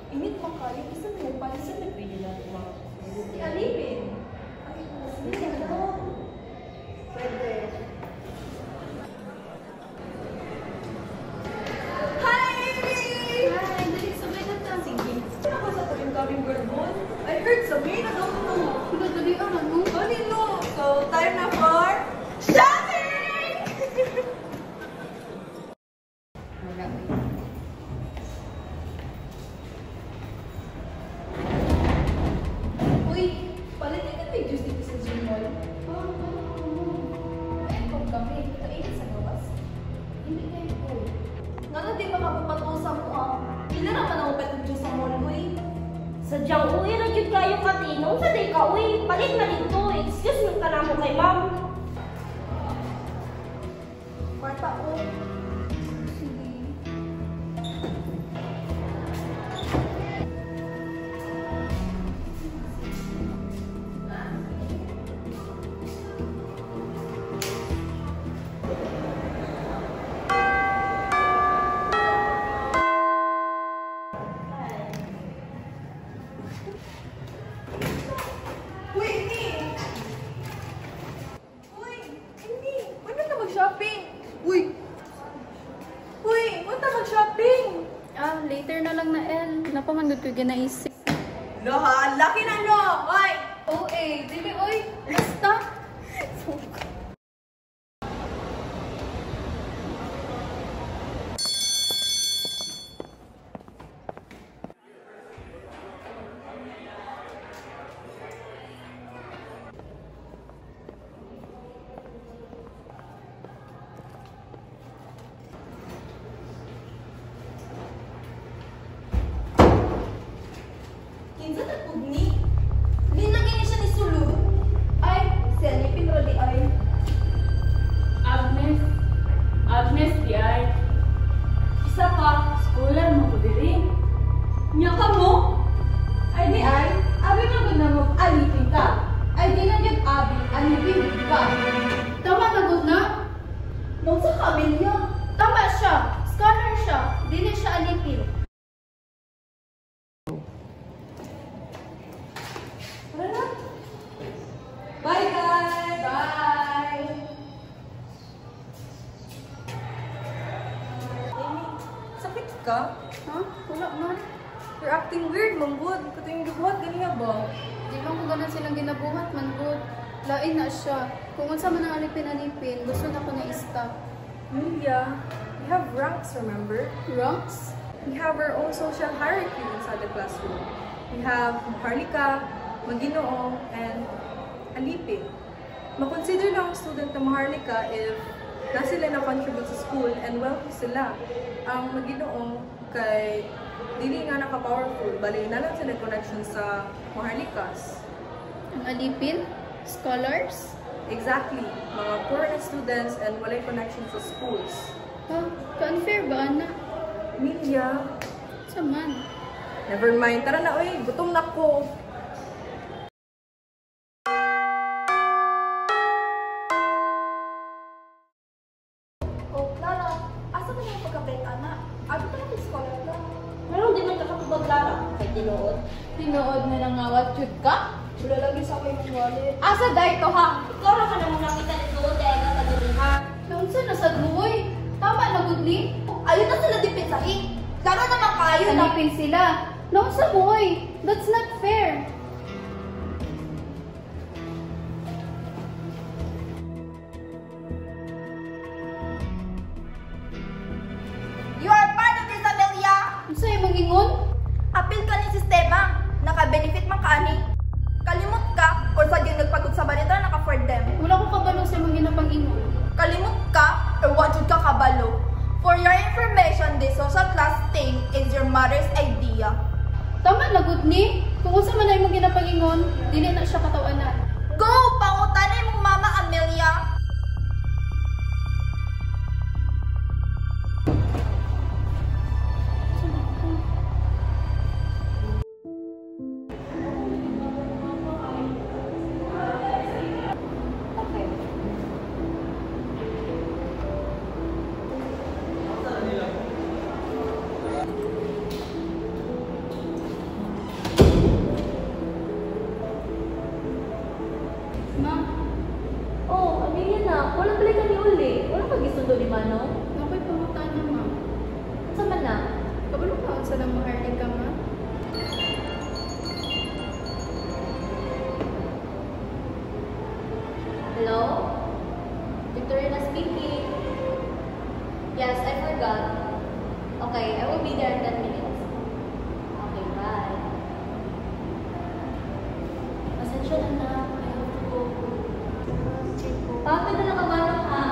Init mo kayo, isa na nagpalit sa nagpili natin mga Si Alipin. hindi na. Pwede. Hi! Hi! Dali, sabay na ta. Sige. Sino ka sa yung coming girl mo? I heard sabihin na daw mo. Dali, ano? No. So, time na for shopping! Uy, palitin na pictures dito sa gym mall. Ayun kung kami, ito init sa gawas. Hindi kayo po. Nga di ba kapapatusa mo Ila naman ako patudyo sa mall mo eh. Sadyang uwi na jud kayo katino. Sa day ka uwi, palit na dito. Excuse me ka na mo kay ma'am. Kwarta ko. Sige. Uy, Amy! Wala na mag-shopping! Uy, wala na mag-shopping! Later na lang na, El. Napamandod ko ginaisip. Lahat, laki na no! Hoy! Oo dili, oy. Basta. Kinsa ta pugni? Linlagay ni siya ni Sulod. Ay, si Alipin Rodi ay. Agnes, di ay. Isa pa, scholar mo ko diri. Nya ka mo? Ay, di ay. Abi na gud na mo alipin ka. Ay, di na gud abi, alipin ka. Tama na gud na. Nung sa Camilla. Tama siya. Scholar siya. Dili siya alipin. Tara na. Bye, guys! Bye. Amy, sakit ka? Ha? Wala man. You're acting weird, manggod. Kato yung gibuhat, ganiya ba? Di lang ko ganun silang ginabuhat man good. Lain na siya. Kung unsa man ang alipin-alipin, gusto na ko na ista. Amelia, we have ranks, remember? Ranks? We have our own social hierarchy inside the classroom. We have Maharlika, Maginoo, and Alipin. Makonsider lang ang student na Maharlika if na sila na-contribute sa school and wealthy sila. Ang Maginoo kay dili nga naka-powerful, bali na lang sila connection sa Maharlikas. Ang alipin? Scholars? Exactly, mga poor na students and walay connection sa schools. Ha? Ka-unfair ba, anak? Amelia, Sa man. never mind. Tara na, oy, gutom na ko. Oh, Clara, asa ka yung pagka-break, anak? Ano ka lang scholar ka? Meron din man kakatubag Lara kay tinuod. Tinood na nangawat jud ka? Wala lagi sa akin yung wallet. Asa day to ha? Ikaw ra ka namang nakita ni tuod kaya ka sa diri ha. Naunsa na sa luoy? Tama na gud ni? Ayun na sila dipinsahin. Tara naman kayo na. Alipin sila. Naunsa boy? That's not fair. You are part of this, Amelia. Unsa yung mangingon? Apil ka ni sistema. Naka-benefit man ka ani. Kalimot ka or sa yung nagpagod sa balita naka-for them. Wala ko kabalo sa mga ginapang-ingon. Kalimot ka or what ka kabalo. For your information, this social class thing is your mother's idea. Tama na gud ni? Kung unsa man ay mga ginapang-ingon, dili na siya katawanan. Go! Pangutanay mong mama, Amelia. unsa lang maharlika ma. Hello? Victorina speaking. Yes, I forgot. Okay, I will be there in 10 minutes. Okay, bye. Pasensya na. I have to go. Bakit na nakabalo ka?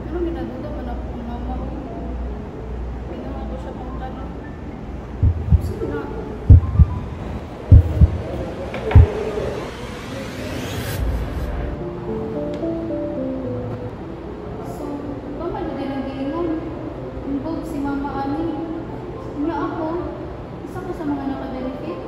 Ano minaduda man ako ng mama ko? Pinunga ko siya pang tanong. Sige na. So, baka na din ang giingon. Involved si Mama Ani. Nga ako, isa ko sa mga nakabenefit.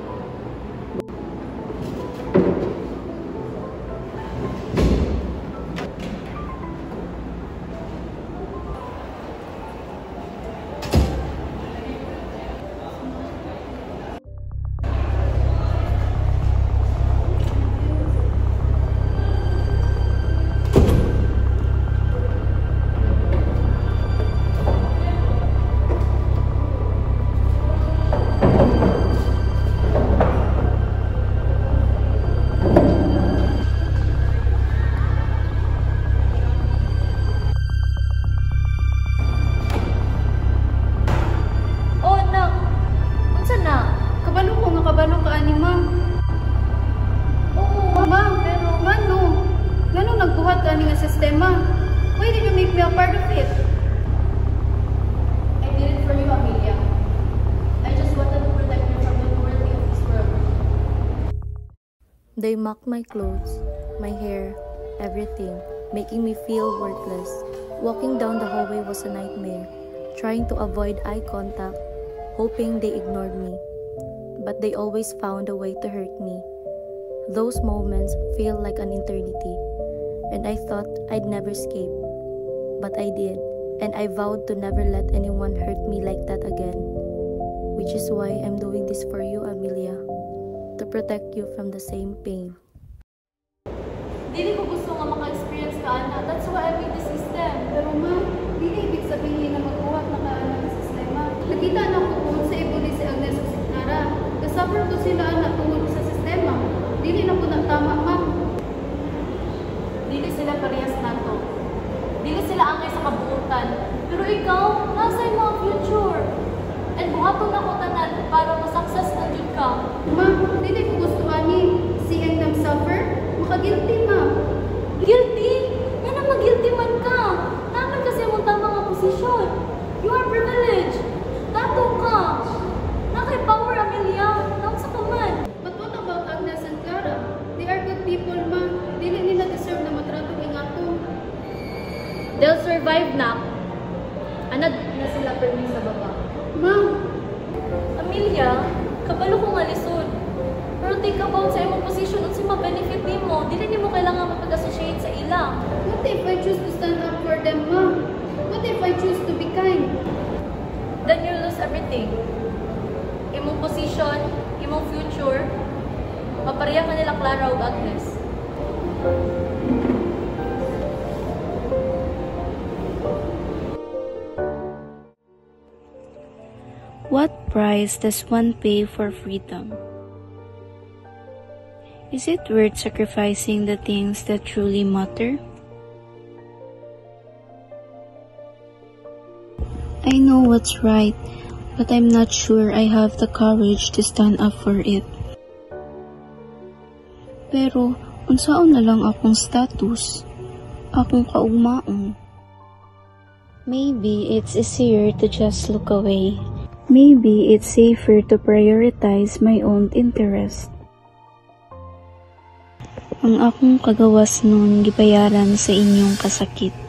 Oh, nak. Unsa na? Kabalo ko nga kabalo ka ani ma'am. Oo, ma'am, pero ngano nagbuhat ka ani nga sistema? Why did you make me a part of it? I did it for you, Amelia. I just wanted to protect you from the cruelty of this world. They mocked my clothes, my hair, everything, making me feel worthless. Walking down the hallway was a nightmare, trying to avoid eye contact, hoping they ignored me. But they always found a way to hurt me. Those moments feel like an eternity, and I thought I'd never escape. But I did, and I vowed to never let anyone hurt me like that again. Which is why I'm doing this for you, Amelia, to protect you from the same pain. Dili ko gusto nga maka-experience ka, Ana. That's why I made the system. Pero ma'am, dili ibig sabihin na magbuhat na kaana ng sistema. Nakita na ko kung sa ibuli si Agnes o si Clara. Kasuffer to sila anak tungod sa sistema. Dili na po na tama, ma'am. Dili sila parehas nato. Dili sila angay sa kabuutan. Pero ikaw, nasa mga future. And buhaton na ko tanan para ma-success na jud ka. Ma'am, dili ko gusto ani seeing them suffer. Makagilty, ma'am. Guilty? Yan ang mag-guilty man ka. Naman kasi mong tama nga posisyon. You are privileged. Dato ka. Nakay power, Amelia. Naon sa kaman. But what about Agnes and Clara? They are good people, ma'am. Dili nila deserve na matrato ingato. They'll survive na. Anad na sila permi sa baba. Ma'am, Amelia, kabalo ko nga lisod. Pero think about sa imong position at sa ma-benefit nimo, dili nimo kailangan mapag-associate sa ila. what if I choose to stand up for them, ma'am? What if I choose to be kind? Then you lose everything. Imong position, imong future, mapareha ka nila Clara ug Agnes. What price does one pay for freedom? Is it worth sacrificing the things that truly matter? I know what's right, but I'm not sure I have the courage to stand up for it. Pero, unsaon na lang akong status, akong kaugmaon. Maybe it's easier to just look away. Maybe it's safer to prioritize my own interest. Ang akong kagawas nun gibayaran sa inyong kasakit.